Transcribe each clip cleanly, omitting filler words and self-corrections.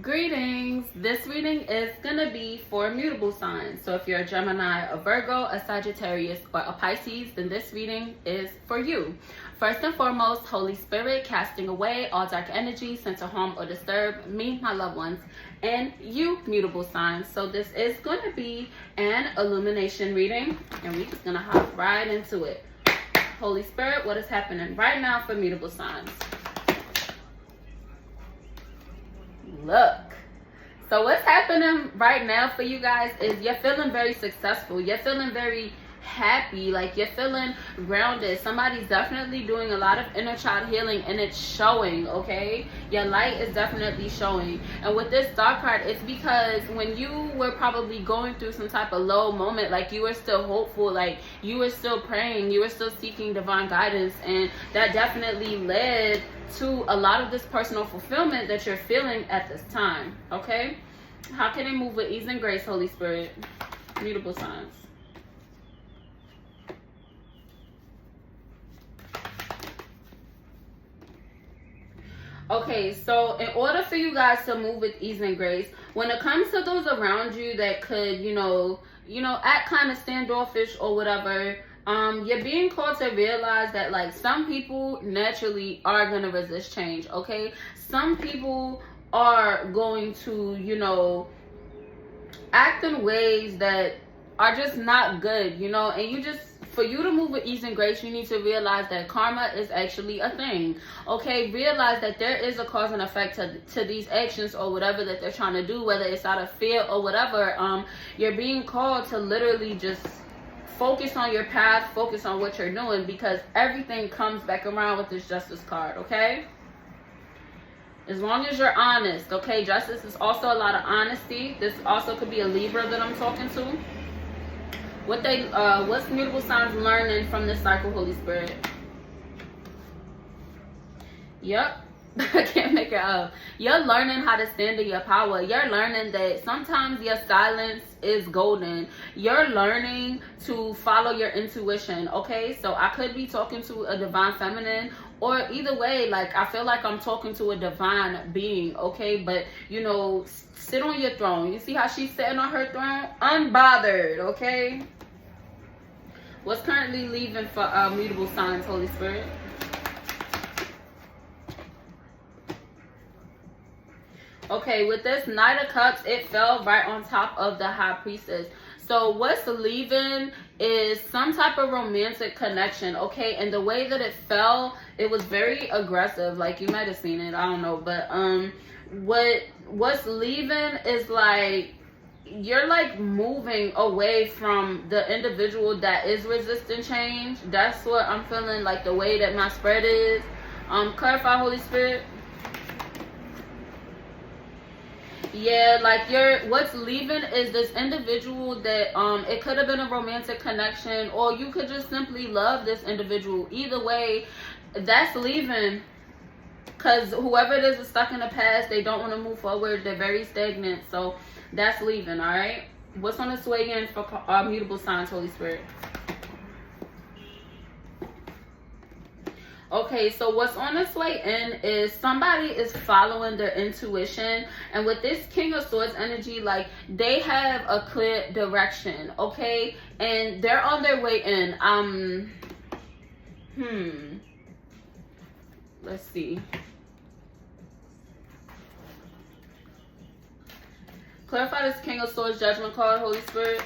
Greetings. This reading is going to be for mutable signs. So if you're a Gemini, a Virgo, a Sagittarius, or a Pisces, then this reading is for you. First and foremost, Holy Spirit, casting away all dark energy sent to harm or disturb me, my loved ones, and you, mutable signs. So this is going to be an illumination reading, and we're just going to hop right into it. Holy Spirit, what is happening right now for mutable signs? Look, so what's happening right now for you guys is you're feeling very successful. You're feeling very happy, like you're feeling grounded. Somebody's definitely doing a lot of inner child healing, and it's showing. Okay, your light is definitely showing. And with this star card, it's because when you were probably going through some type of low moment, like you were still hopeful, like you were still praying, you were still seeking divine guidance, and that definitely led to a lot of this personal fulfillment that you're feeling at this time. Okay, how can I move with ease and grace, Holy Spirit? Mutable signs. Okay, so in order for you guys to move with ease and grace, when it comes to those around you that could, you know, act kind of standoffish or whatever, you're being called to realize that, like, some people naturally are going to resist change, okay? Some people are going to, act in ways that are just not good, and for you to move with ease and grace, you need to realize that karma is actually a thing, okay? Realize that there is a cause and effect to these actions or whatever that they're trying to do, whether it's out of fear or whatever. You're being called to literally just focus on your path, focus on what you're doing, because everything comes back around with this justice card, okay? As long as you're honest, okay? Justice is also a lot of honesty. This also could be a Libra that I'm talking to. What's mutable signs learning from this cycle, Holy Spirit? Yep. I can't make it up. You're learning how to stand in your power. You're learning that sometimes your silence is golden. You're learning to follow your intuition, okay? So I could be talking to a divine feminine, or either way, like, I feel like I'm talking to a divine being, okay? But, sit on your throne. You see how she's sitting on her throne? Unbothered, okay? What's currently leaving for mutable signs, Holy Spirit? Okay, with this Knight of Cups, it fell right on top of the High Priestess. So what's leaving is some type of romantic connection, okay? And the way that it fell, it was very aggressive. Like, you might have seen it, I don't know. But what's leaving is, like, you're, like, moving away from the individual that is resisting change. That's what I'm feeling, like, the way that my spread is. Clarify, Holy Spirit. Yeah, like, what's leaving is this individual that it could have been a romantic connection, or you could just simply love this individual. Either way, that's leaving, because whoever it is stuck in the past. They don't want to move forward. They're very stagnant. So that's leaving. All right, what's on its way in for mutable signs, Holy Spirit? Okay, so what's on its way in is somebody is following their intuition. And with this King of Swords energy, like, they have a clear direction, okay? And they're on their way in. Let's see. Clarify this King of Swords judgment card, Holy Spirit.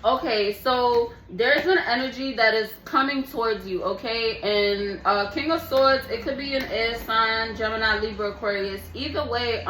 Okay, so there's an energy that is coming towards you, okay? And King of Swords, it could be an air sign, Gemini, Libra, Aquarius. Either way,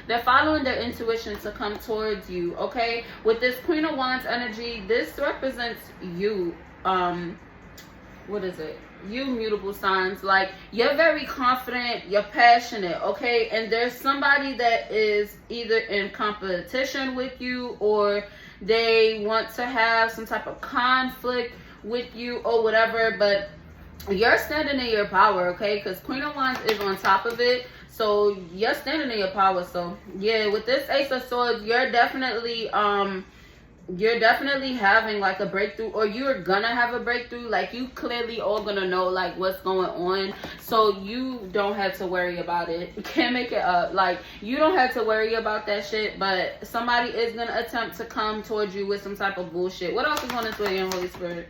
they're following their intuition to come towards you, okay? With this Queen of Wands energy, this represents you. What is it? You, mutable signs. Like, you're very confident, you're passionate, okay? And there's somebody that is either in competition with you, or they want to have some type of conflict with you or whatever, but you're standing in your power, okay? Because Queen of Wands is on top of it, so you're standing in your power. So yeah, with this Ace of Swords, you're definitely you're definitely having like a breakthrough, or you're gonna have a breakthrough. Like, you clearly all gonna know like what's going on, so you don't have to worry about it. You can't make it up. Like, you don't have to worry about that shit, but somebody is gonna attempt to come towards you with some type of bullshit. What else is on this way in, Holy Spirit?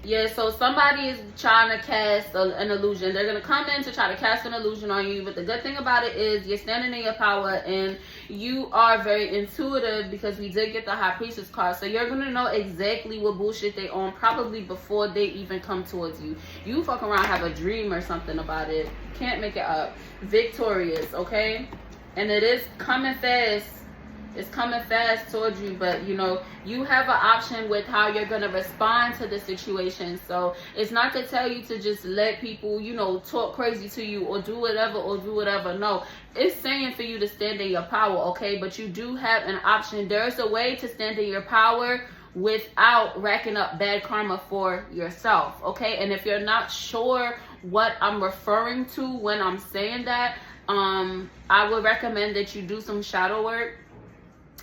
Yeah, so somebody is trying to cast an illusion. They're going to come in to try to cast an illusion on you. But the good thing about it is you're standing in your power, and you are very intuitive, because we did get the High Priestess card. So you're going to know exactly what bullshit they on, probably before they even come towards you. You fuck around, have a dream or something about it. Can't make it up. Victorious, okay? And it is coming fast. It's coming fast towards you, but you know, you have an option with how you're going to respond to the situation. So it's not to tell you to just let people, you know, talk crazy to you or do whatever. No, it's saying for you to stand in your power, okay? But you do have an option. There's a way to stand in your power without racking up bad karma for yourself, okay? And if you're not sure what I'm referring to when I'm saying that, I would recommend that you do some shadow work.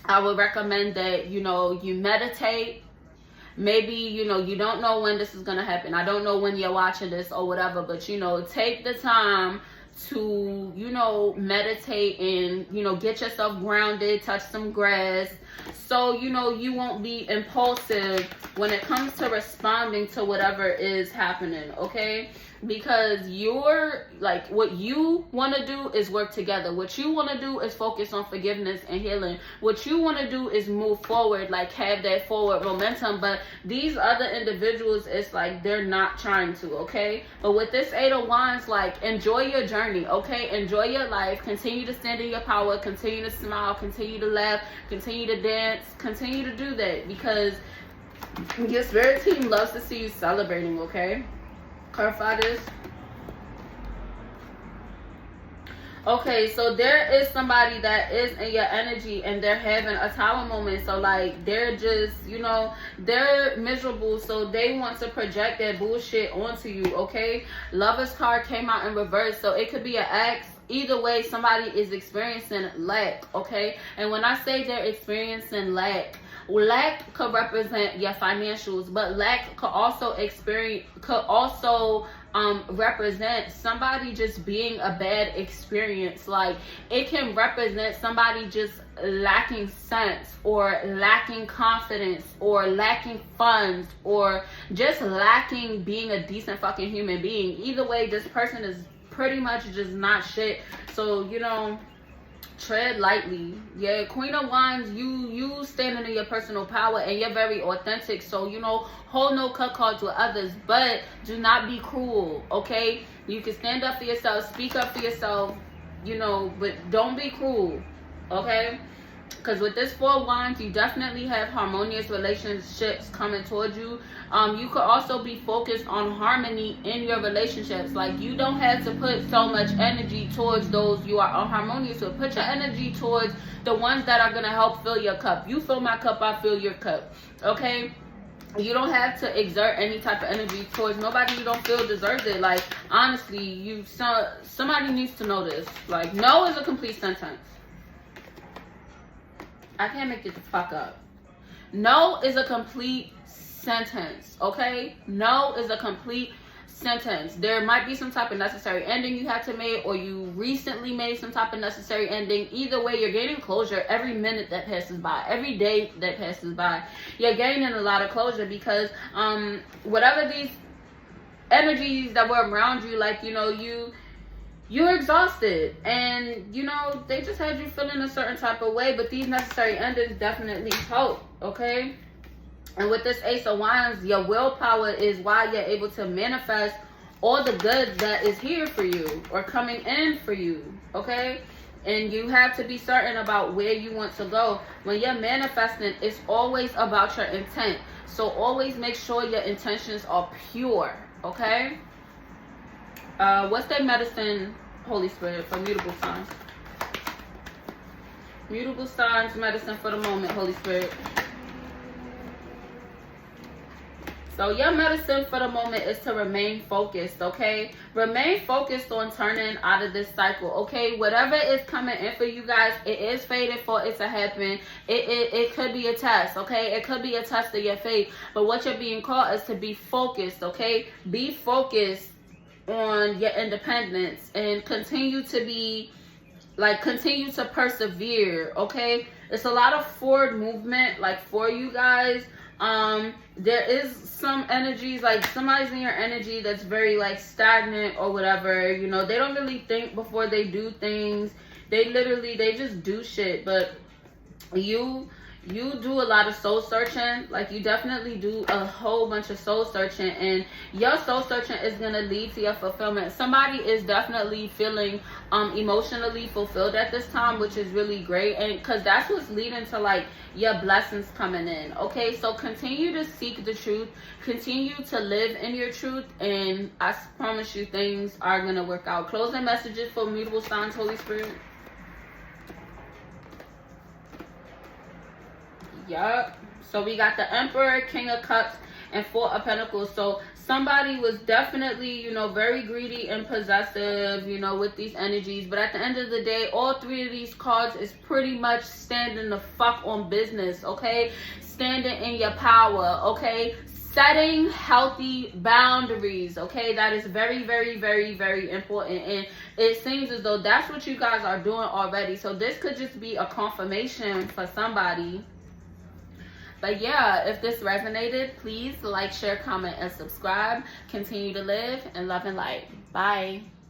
I would recommend that, you know, you meditate. Maybe, you know, you don't know when this is going to happen. I don't know when you're watching this or whatever, but, you know, take the time to, you know, meditate and, you know, get yourself grounded, touch some grass, so, you know, you won't be impulsive when it comes to responding to whatever is happening, okay? Because you're like, what you want to do is work together. What you want to do is focus on forgiveness and healing. What you want to do is move forward, like have that forward momentum. But these other individuals, it's like they're not trying to, okay? But with this Eight of Wands, like, enjoy your journey, okay? Enjoy your life. Continue to stand in your power. Continue to smile. Continue to laugh. Continue to dance. Continue to do that, because your spirit team loves to see you celebrating, okay? Clarify this. Okay, so there is somebody that is in your energy, and they're having a tower moment. So like, they're just, you know, they're miserable, so they want to project that bullshit onto you, okay? Lover's card came out in reverse, so it could be an ex. Either way, somebody is experiencing lack, okay? And when I say they're experiencing lack could represent your financials, but lack could also represent somebody just being a bad experience. Like, it can represent somebody just lacking sense, or lacking confidence, or lacking funds, or just lacking being a decent fucking human being. Either way, this person is pretty much just not shit. So, you know, tread lightly. Yeah, Queen of Wands, you standing in your personal power, and you're very authentic. So, you know, hold no cut cards with others, but do not be cruel, okay? You can stand up for yourself, speak up for yourself, you know, but don't be cruel, okay? Because with this Four of Wands, you definitely have harmonious relationships coming towards you. You could also be focused on harmony in your relationships. Like, you don't have to put so much energy towards those you are unharmonious with. Put your energy towards the ones that are going to help fill your cup. You fill my cup, I fill your cup, okay? You don't have to exert any type of energy towards nobody you don't feel deserves it. Like, honestly, somebody needs to know this. Like, no is a complete sentence. I can't make it the fuck up. No is a complete sentence, okay? No is a complete sentence. There might be some type of necessary ending you have to make, or you recently made some type of necessary ending. Either way, you're gaining closure every minute that passes by, every day that passes by. You're gaining a lot of closure, because whatever these energies that were around you, like, you know, you're exhausted, and you know, they just had you feeling a certain type of way, but these necessary endings definitely help, okay? And with this Ace of Wands, your willpower is why you're able to manifest all the good that is here for you, or coming in for you, okay? And you have to be certain about where you want to go. When you're manifesting, it's always about your intent. So always make sure your intentions are pure, okay? What's that medicine, Holy Spirit, for mutable signs? Mutable signs medicine for the moment, Holy Spirit. So your medicine for the moment is to remain focused, okay? Remain focused on turning out of this cycle, okay? Whatever is coming in for you guys, it is fated for it to happen. It could be a test, okay? It could be a test of your faith. But what you're being called is to be focused, okay? Be focused on your independence and continue to persevere, okay? It's a lot of forward movement, like, for you guys. There is some energies, like somebody's in your energy that's very like stagnant or whatever, you know, they don't really think before they do things. They just do shit. But you do a lot of soul searching. Like, you definitely do a whole bunch of soul searching, and your soul searching is gonna lead to your fulfillment. Somebody is definitely feeling emotionally fulfilled at this time, which is really great, and because that's what's leading to like your blessings coming in, okay? So continue to seek the truth, continue to live in your truth, and I promise you things are gonna work out. Closing messages for mutable signs, Holy Spirit. Yup. So we got the Emperor, King of Cups, and Four of Pentacles. So somebody was definitely, you know, very greedy and possessive, you know, with these energies. But at the end of the day, all three of these cards is pretty much standing the fuck on business, okay? Standing in your power, okay? Setting healthy boundaries, okay? That is very, very, very, very important. And it seems as though that's what you guys are doing already. So this could just be a confirmation for somebody. But yeah, if this resonated, please like, share, comment, and subscribe. Continue to live in love and light. Bye.